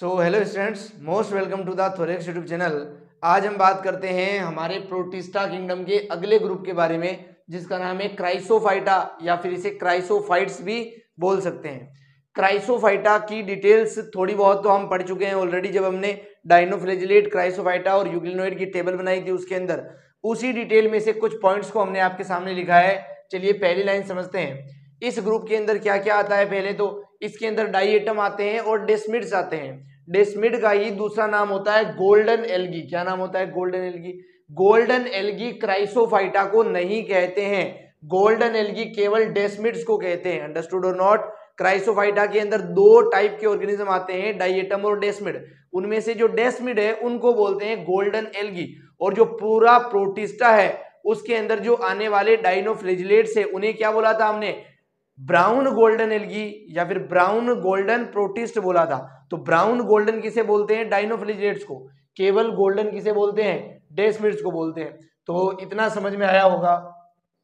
So hello students, most welcome to the Thorax YouTube channel. आज हम बात करते हैं हमारे प्रोटिस्टा किंगडम के अगले ग्रुप के बारे में, जिसका नाम है क्राइसोफाइटा या फिर इसे क्राइसोफाइट्स भी बोल सकते हैं। क्राइसोफाइटा की डिटेल्स थोड़ी बहुत तो हम पढ़ चुके हैं ऑलरेडी, जब हमने डायनोफ्लैजिलेट, क्राइसोफाइटा और यूग्लिनोइड की टेबल बनाई थी उसके अंदर। उसी डिटेल में से कुछ पॉइंट्स को हमने आपके सामने लिखा है। चलिए पहली लाइन समझते हैं। इस ग्रुप के अंदर क्या क्या आता है। पहले तो इसके अंदर डाइएटम आते हैं और डेस्मिड्स आते हैं। डेस्मिड का ही दूसरा नाम होता है गोल्डन एल्गी। क्या नाम होता है? Golden algae. Golden algae Chrysophyta को नहीं कहते हैं, गोल्डन एल्गी केवल डेस्मिड्स को कहते हैं। Understood or not? क्राइसोफाइटा के अंदर दो टाइप के ऑर्गेनिज्म आते हैं, डाइएटम और डेस्मिड। उनमें से जो डेस्मिड है उनको बोलते हैं गोल्डन एल्गी, और जो पूरा प्रोटिस्टा है उसके अंदर जो आने वाले डाइनोफ्लैजिलेट्स है उन्हें क्या बोला था हमने? ब्राउन गोल्डन एल्गी या फिर ब्राउन गोल्डन प्रोटिस्ट बोला था। तो ब्राउन गोल्डन किसे बोलते हैं? डाइनोफ्लैजिलेट्स को। केवल गोल्डन किसे बोलते हैं? डेस्मिड्स को बोलते हैं। तो इतना समझ में आया होगा।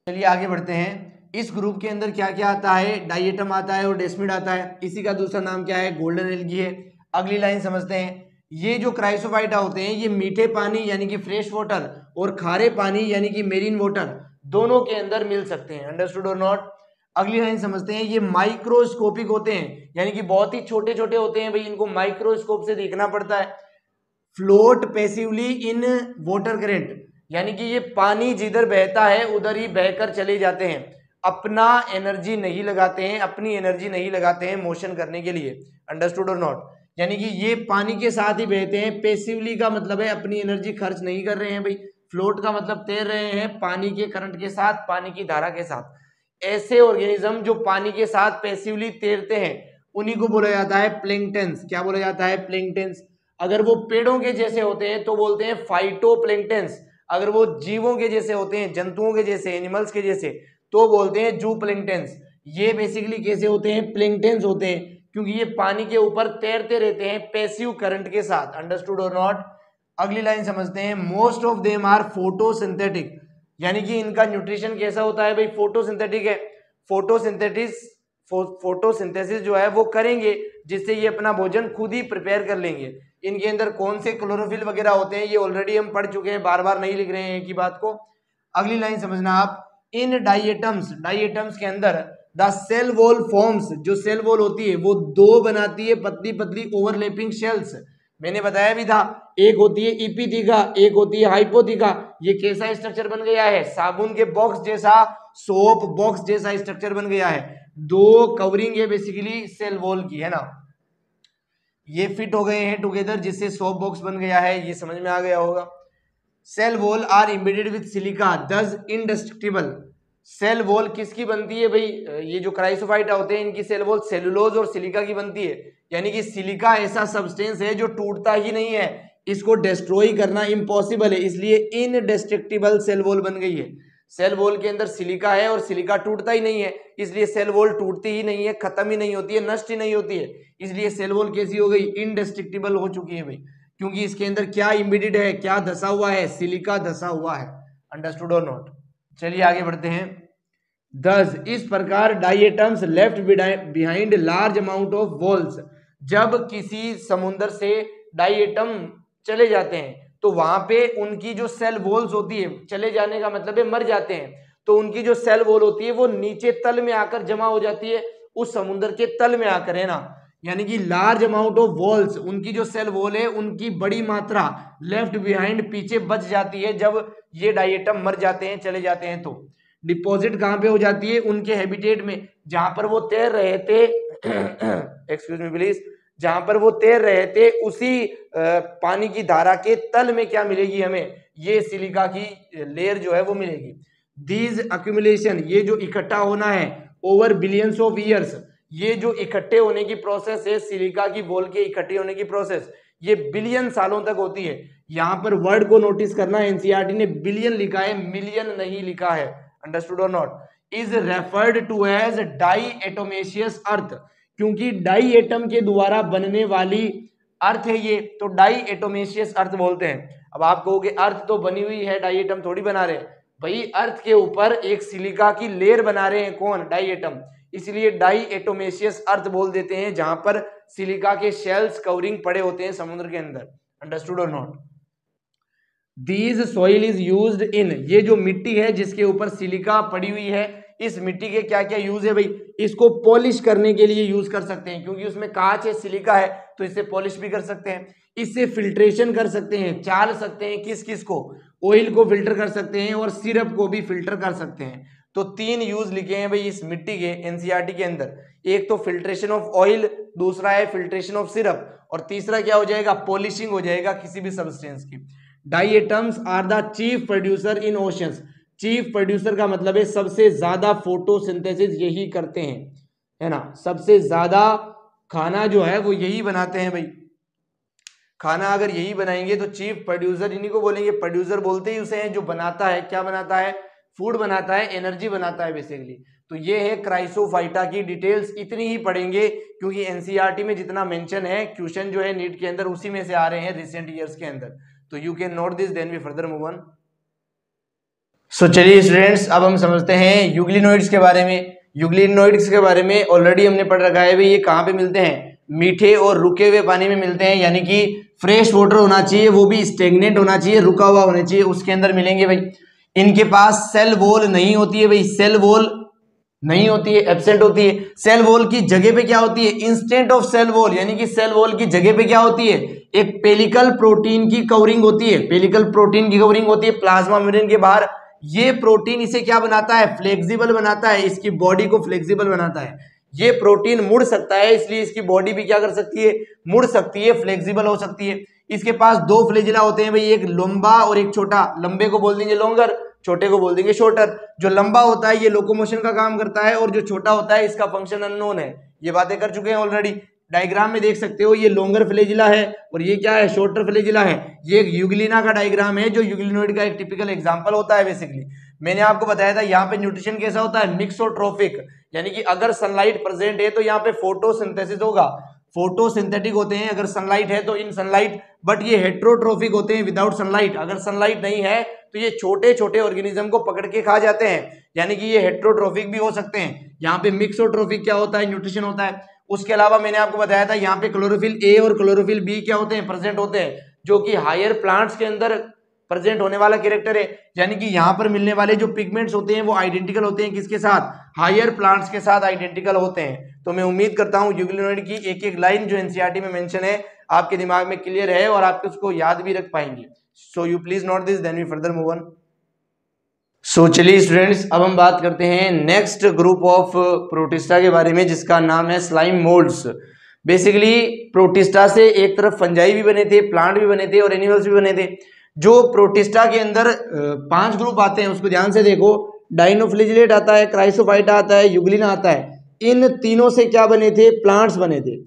चलिए आगे बढ़ते हैं। इस ग्रुप के अंदर क्या क्या आता है? डाइएटम आता है और डेस्मिड आता है। इसी का दूसरा नाम क्या है? गोल्डन एल्गी है। अगली लाइन समझते हैं। ये जो क्राइसोफाइटा होते हैं ये मीठे पानी यानी कि फ्रेश वाटर और खारे पानी यानी कि मेरीन वाटर दोनों के अंदर मिल सकते हैं। Understood or not? अगली लाइन समझते हैं। ये माइक्रोस्कोपिक होते हैं यानी कि बहुत ही छोटे छोटे होते हैं भाई, इनको माइक्रोस्कोप से देखना पड़ता है। Float passively in water current यानी कि ये पानी जिधर बहता है उधर ही बहकर चले जाते हैं, अपना एनर्जी नहीं लगाते हैं, अपनी एनर्जी नहीं लगाते हैं मोशन करने के लिए। Understood or not? यानी कि ये पानी के साथ ही बहते हैं। पैसिवली का मतलब है अपनी एनर्जी खर्च नहीं कर रहे हैं भाई। फ्लोट का मतलब तैर रहे हैं पानी के करंट के साथ, पानी की धारा के साथ। ऐसे ऑर्गेनिज्म जो पानी के साथ पैसिवली तैरते हैं उन्हीं को बोला जाता है प्लैंक्टन्स। क्या बोला जाता है? प्लैंक्टन्स। अगर वो पेड़ों के जैसे होते हैं तो बोलते हैं फाइटोप्लैंक्टन्स। अगर वो जीवों के जैसे होते हैं, जंतुओं के जैसे, एनिमल्स के जैसे, तो बोलते हैं जूप्लैंक्टन्स। ये बेसिकली कैसे होते हैं? प्लैंक्टन्स होते हैं, क्योंकि ये पानी के ऊपर तैरते रहते हैं पैसिव करंट के साथ। Understood or not? अगली लाइन समझते हैं। Most of them are photosynthetic यानी कि इनका न्यूट्रिशन कैसा होता है भाई? फोटोसिंथेटिक है। फोटोसिंथेसिस जो है वो करेंगे, जिससे ये अपना भोजन खुद ही प्रिपेयर कर लेंगे। इनके अंदर कौन से क्लोरोफिल वगैरह होते हैं ये ऑलरेडी हम पढ़ चुके हैं, बार बार नहीं लिख रहे हैं एक ही बात को। अगली लाइन समझना आप। इन डाइएटम्स के अंदर द सेल वॉल फॉर्म्स, जो सेल वॉल होती है वो दो बनाती है पतली पतली ओवरलैपिंग शेल्स। मैंने बताया भी था, एक होती है इपिथीका, एक होती है हाइपोथीका। ये कैसा स्ट्रक्चर बन गया है? साबुन के बॉक्स जैसा, सोप बॉक्स जैसा स्ट्रक्चर बन गया है। दो कवरिंग है बेसिकली सेल वॉल की, है ना? ये फिट हो गए हैं टुगेदर, जिससे सोप बॉक्स बन गया है। ये समझ में आ गया होगा। Cell wall are embedded with silica thus indestructible. Cell wall किसकी बनती है भाई? ये जो क्राइसोफाइटा होते हैं इनकी सेल वॉल सेलुलोज और सिलिका की बनती है। यानी कि सिलिका ऐसा सब्सटेंस है जो टूटता ही नहीं है, इसको डिस्ट्रॉय करना इम्पॉसिबल है, इसलिए इनडेस्ट्रक्टिबल सेल वॉल बन गई है। सेल वॉल के अंदर सिलिका है और सिलिका टूटता ही नहीं है, इसलिए सेल वॉल टूटती ही नहीं है, खत्म ही नहीं होती है, नष्ट ही नहीं होती है। इसलिए सेल वॉल कैसी हो गई? इनडेस्ट्रक्टिबल हो चुकी है भाई, क्योंकि इसके अंदर क्या इम्बेडेड है, क्या धसा हुआ है? सिलिका धसा हुआ है। Understood or not? चलिए आगे बढ़ते हैं। दस इस प्रकार diatoms left behind large amount of walls. जब किसी समुद्र से डाइएटम चले जाते हैं तो वहां पे उनकी जो सेल वॉल्स होती है, चले जाने का मतलब है मर जाते हैं, तो उनकी जो सेल वॉल होती है वो नीचे तल में आकर जमा हो जाती है, उस समुद्र के तल में आकर, है ना? यानी कि लार्ज अमाउंट ऑफ वॉल्स, उनकी जो सेल वॉल है उनकी बड़ी मात्रा लेफ्ट बिहाइंड, पीछे बच जाती है जब ये डाइएटम मर जाते हैं, चले जाते हैं। तो डिपॉजिट कहां पे हो जाती है? उनके हैबिटेट में, जहां पर वो तैर रहे थे एक्सक्यूज मी प्लीज, जहां पर वो तैर रहे थे उसी पानी की धारा के तल में क्या मिलेगी हमें? ये सिलिका की लेयर जो है वो मिलेगी। दीज अक्यूमुलेशन, ये जो इकट्ठा होना है ओवर बिलियंस ऑफ ईयर्स, ये जो इकट्ठे होने की प्रोसेस है, सिलिका की वॉल के इकट्ठे होने की प्रोसेस, ये बिलियन सालों तक होती है। यहां पर वर्ड को नोटिस करना, एनसीईआरटी ने बिलियन लिखा है, मिलियन नहीं लिखा है। Understood or not? Is referred to as diatomaceous earth, क्योंकि डाई एटम के द्वारा बनने वाली अर्थ है ये, तो डाई एटोमेशियस अर्थ बोलते हैं। अब आप कहोगे अर्थ तो बनी हुई है, डाई एटम थोड़ी बना रहे हैं भाई। अर्थ के ऊपर एक सिलिका की लेयर बना रहे हैं, कौन? डाई एटम, इसलिए डाई एटोमेशियस अर्थ बोल देते हैं, जहां पर सिलिका के शेल्स कवरिंग पड़े होते हैं समुद्र के अंदर। Understood or not? These soil is used in, ये जो मिट्टी है जिसके ऊपर सिलिका पड़ी हुई है, इस मिट्टी के क्या क्या यूज है भाई? इसको पॉलिश करने के लिए यूज कर सकते हैं, क्योंकि उसमें कांच है, सिलिका है, तो इससे पॉलिश भी कर सकते हैं। इससे फिल्ट्रेशन कर सकते हैं, चाल सकते हैं, किस किस को? ऑयल को फिल्टर कर सकते हैं और सिरप को भी फिल्टर कर सकते हैं। तो 3 यूज लिखे हैं भाई इस मिट्टी के एनसीईआरटी के अंदर। एक तो फिल्ट्रेशन ऑफ ऑयल, दूसरा है फिल्ट्रेशन ऑफ सिरप, और तीसरा क्या हो जाएगा? पॉलिशिंग हो जाएगा किसी भी सब्सटेंस की। Diatoms are the chief producer in oceans, chief producer का मतलब है सबसे ज्यादा फोटोसिंथेसिस यही करते हैं, है ना, सबसे ज्यादा खाना जो है वो यही बनाते हैं भाई। खाना अगर यही बनाएंगे तो चीफ प्रोड्यूसर इन्हीं को बोलेंगे। प्रोड्यूसर बोलते ही उसे हैं जो बनाता है, क्या बनाता है? फूड बनाता है, एनर्जी बनाता है बेसिकली। तो ये है क्राइसोफाइटा की डिटेल्स, इतनी ही पढ़ेंगे क्योंकि एनसीईआरटी में जितना मेंशन है, क्वेश्चन जो है नीट के अंदर उसी में से आ रहे हैं रिसेंट ईयर्स के अंदर। तो you can note this, then we further move on. So चलिए स्टूडेंट्स, अब हम समझते हैं यूग्लिनोइड्स के बारे में। यूग्लिनोइड्स के बारे में ऑलरेडी हमने पढ़ रखा है भाई। ये कहाँ पे मिलते हैं? मीठे और रुके हुए पानी में मिलते हैं, यानी कि फ्रेश वाटर होना चाहिए, वो भी स्टेगनेंट होना चाहिए, रुका हुआ होना चाहिए, उसके अंदर मिलेंगे भाई। इनके पास सेल वॉल नहीं होती है भाई, सेल वॉल नहीं होती है, एब्सेंट होती है। सेल वॉल की जगह पे क्या होती है? इंस्टेंट ऑफ सेल वॉल, यानी कि सेल वॉल की जगह पे क्या होती है? एक पेलिकल प्रोटीन की कवरिंग होती है, पेलिकल प्रोटीन की कवरिंग होती है प्लाज्मा मेम्ब्रेन के बाहर। ये प्रोटीन इसे क्या बनाता है? फ्लेक्सिबल बनाता है, इसकी बॉडी को फ्लेक्सिबल बनाता है। ये प्रोटीन मुड़ सकता है, इसलिए इसकी बॉडी भी क्या कर सकती है? मुड़ सकती है, फ्लेक्सिबल हो सकती है। इसके पास 2 फ्लैजिला होते हैं भाई, एक लंबा और एक छोटा। लंबे को बोल देंगे लॉन्गर, छोटे को बोल देंगे शॉर्टर। जो लंबा होता है ये लोकोमोशन का काम करता है, और जो छोटा होता है इसका फंक्शन अननोन है। ये बातें कर चुके हैं ऑलरेडी। डायग्राम में देख सकते हो, ये लॉन्गर फ्लैजिला है और ये क्या है? शॉर्टर फ्लैजिला है। ये एक यूग्लिना का डायग्राम है, जो यूग्लिनोइड का एक टिपिकल एग्जांपल होता है बेसिकली। मैंने आपको बताया था यहाँ पे न्यूट्रिशन कैसा होता है? मिक्सोट्रोफिक, यानी कि अगर सनलाइट प्रेजेंट है तो यहाँ पे फोटोसिंथेसिस होगा, फोटोसिंथेटिक होते हैं अगर सनलाइट है तो इन सनलाइट, बट ये हेट्रोट्रोफिक होते हैं विदाउट सनलाइट। अगर सनलाइट नहीं है तो ये छोटे छोटे ऑर्गेनिज्म को पकड़ के खा जाते हैं, यानी कि ये हेट्रोट्रोफिक भी हो सकते हैं। यहाँ पे मिक्सोट्रोफिक क्या होता है? न्यूट्रिशन होता है। उसके अलावा मैंने आपको बताया था यहाँ पे क्लोरोफिल ए और क्लोरोफिल बी क्या होते हैं? प्रेजेंट होते हैं, जो कि हायर प्लांट्स के अंदर प्रेजेंट होने वाला कैरेक्टर है। यानी कि यहाँ पर मिलने वाले जो पिगमेंट्स होते हैं वो आइडेंटिकल होते हैं, किसके साथ? हायर प्लांट्स के साथ आइडेंटिकल होते हैं। तो मैं उम्मीद करता हूँ यूग्लिनोइड की एक एक लाइन जो एनसीईआरटी में मेंशन है आपके दिमाग में क्लियर है और आप उसको याद भी रख पाएंगे। So you please note this, then we further move on. So चलिए स्टूडेंट्स, अब हम बात करते हैं नेक्स्ट ग्रुप ऑफ प्रोटिस्टा के बारे में, जिसका नाम है स्लाइम मोल्ड्स। बेसिकली प्रोटिस्टा से एक तरफ फंजाई भी बने थे, प्लांट भी बने थे और एनिमल्स भी बने थे। जो प्रोटिस्टा के अंदर 5 ग्रुप आते हैं उसको ध्यान से देखो। डाइनोफ्लेजिलेट आता है, क्राइसोफाइटा आता है, यूग्लिना आता है। इन तीनों से क्या बने थे? प्लांट्स बने थे।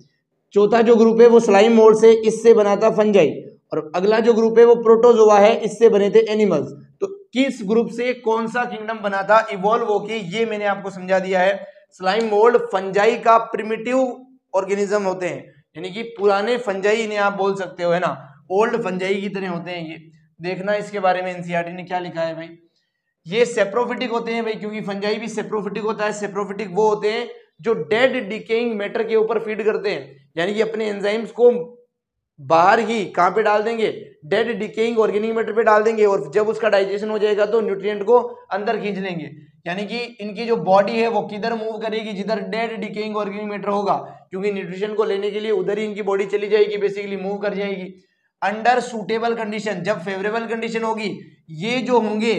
चौथा जो ग्रुप है वो स्लाइम मोल्ड से, इससे बना था फंजाई। और अगला जो ग्रुप है वो प्रोटोजोआ है, इससे बने थे एनिमल्स। तो किस ग्रुप से कौन सा किंगडम बना था इवॉल्व होके, ये मैंने आपको समझा दिया है। स्लाइम मोल्ड फंजाई का प्रिमिटिव ऑर्गेनिज्म होते हैं, यानी कि पुराने फंजाई इन्हें आप बोल सकते हो, है ना, ओल्ड फंजाई की तरह होते हैं ये। देखना इसके बारे में एनसीईआरटी ने क्या लिखा है भाई। ये सेप्रोफिटिक होते हैं भाई, क्योंकि फंजाई भी सेप्रोफिटिक होता है। सेप्रोफिटिक वो होते हैं जो डेड डिकेइंग मैटर के ऊपर फीड करते हैं, यानी कि अपने एंजाइम्स को बाहर ही कहां पे डाल देंगे? डेड डिकेइंग ऑर्गेनिक मैटर पे डाल देंगे, और जब उसका डाइजेशन हो जाएगा तो न्यूट्रिएंट को अंदर खींच लेंगे। यानी कि इनकी जो बॉडी है वो किधर मूव करेगी? जिधर डेड डिकेइंग ऑर्गेनिक मैटर होगा, क्योंकि न्यूट्रिशन को लेने के लिए उधर ही इनकी बॉडी चली जाएगी, बेसिकली मूव कर जाएगी। अंडर सुटेबल कंडीशन, जब फेवरेबल कंडीशन होगी, ये जो होंगे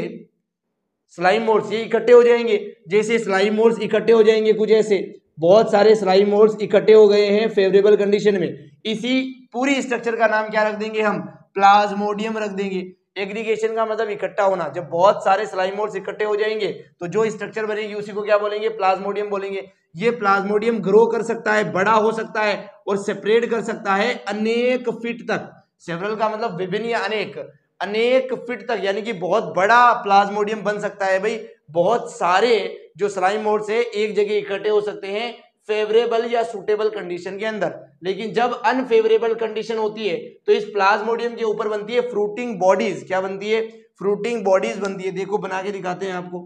स्लाइम मोल्ड्स ये इकट्ठे हो जाएंगे। जैसे स्लाइम मोल्ड्स इकट्ठे हो जाएंगे, कुछ ऐसे बहुत सारे स्लाइम मोल्ड्स इकट्ठे हो गए हैं फेवरेबल कंडीशन में। इसी पूरी स्ट्रक्चर का नाम क्या रख देंगे हम? प्लाज्मोडियम रख देंगे। एग्रीगेशन का मतलब इकट्ठा होना। जब बहुत सारे स्लाइम मोल्ड्स इकट्ठे हो जाएंगे तो जो स्ट्रक्चर बनेगी उसी को क्या बोलेंगे? प्लाज्मोडियम बोलेंगे। ये प्लाज्मोडियम ग्रो कर सकता है, बड़ा हो सकता है और सेपरेट कर सकता है अनेक फीट तक। सेवरल का मतलब विभिन्न या अनेक, अनेक फीट तक, यानी कि बहुत बड़ा प्लाज्मोडियम बन सकता है भाई। बहुत सारे जो स्लाइम मोल्ड्स है एक जगह इकट्ठे हो सकते हैं फेवरेबल या सुटेबल कंडीशन के अंदर। लेकिन जब अनफेवरेबल कंडीशन होती है तो इस प्लाज्मोडियम के ऊपर बनती है फ्रूटिंग बॉडीज। क्या बनती है? फ्रूटिंग बॉडीज बनती है। देखो बना के दिखाते हैं आपको।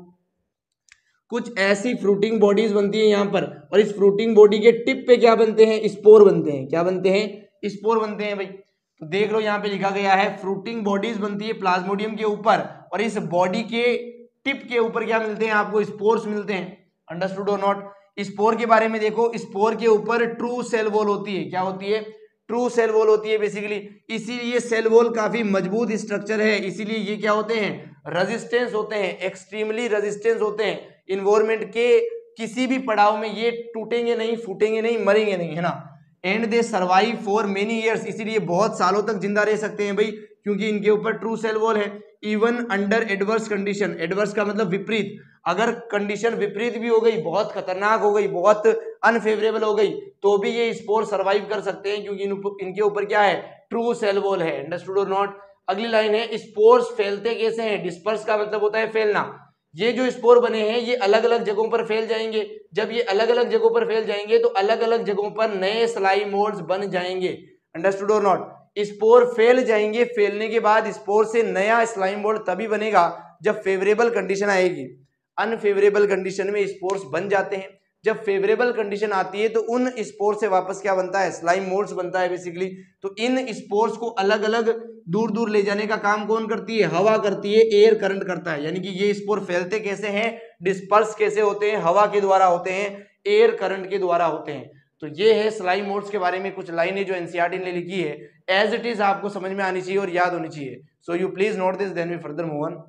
कुछ ऐसी फ्रूटिंग बॉडीज बनती है यहाँ पर, और इस फ्रूटिंग बॉडी के टिप पे क्या बनते हैं, स्पोर बनते हैं। क्या बनते हैं, स्पोर बनते हैं भाई। तो देख लो यहाँ पे लिखा गया है फ्रूटिंग बॉडीज बनती है प्लाज्मोडियम के ऊपर, और इस बॉडी के टिप के ऊपर क्या मिलते हैं आपको, स्पोर्स मिलते हैं। Understood or not. स्पोर के बारे में देखो, स्पोर के ऊपर ट्रू सेल वॉल होती है। क्या होती है, ट्रू सेल वॉल होती है बेसिकली। इसीलिए सेल वॉल काफी मजबूत स्ट्रक्चर है, इसीलिए ये क्या होते हैं, रेजिस्टेंस होते हैं, एक्सट्रीमली रेजिस्टेंस होते हैं। इन्वायरमेंट के किसी भी पड़ाव में ये टूटेंगे नहीं, फूटेंगे नहीं, मरेंगे नहीं, है ना। And they survive for many years, इसीलिए बहुत सालों तक जिंदा रह सकते हैं भाई, क्योंकि इनके ऊपर ट्रू सेल वॉल है। Even under adverse condition, adverse का मतलब विपरीत, अगर कंडीशन विपरीत भी हो गई, बहुत खतरनाक हो गई, बहुत अनफेवरेबल हो गई, तो भी ये स्पोर सर्वाइव कर सकते हैं, क्योंकि इनके ऊपर क्या है, ट्रू सेल वॉल है। Understood or not. अगली लाइन है, स्पोर्स फैलते कैसे हैं। डिस्पर्स का मतलब होता है फैलना। ये जो स्पोर बने हैं ये अलग अलग जगहों पर फैल जाएंगे। जब ये अलग अलग जगहों पर फैल जाएंगे तो अलग अलग जगहों पर नए स्लाइम मोल्ड्स बन जाएंगे। Understood or not. स्पोर फैल जाएंगे, फैलने के बाद स्पोर से नया स्लाइम मोल्ड तभी बनेगा जब फेवरेबल कंडीशन आएगी। अनफेवरेबल कंडीशन में स्पोर्स बन जाते हैं, जब फेवरेबल कंडीशन आती है तो उन स्पोर्स से वापस क्या बनता है, स्लाइम मोल्ड्स बनता है बेसिकली। तो इन स्पोर्स को अलग अलग दूर दूर ले जाने का काम कौन करती है, हवा करती है, एयर करंट करता है। यानी कि ये स्पोर फैलते कैसे हैं, डिस्पर्स कैसे होते हैं, हवा के द्वारा होते हैं, एयर करंट के द्वारा होते हैं। तो ये है स्लाइम मोल्ड्स के बारे में कुछ लाइनें जो एनसीईआरटी ने लिखी है। एज इट इज आपको समझ में आनी चाहिए और याद होनी चाहिए। So you please note this, then we further move on.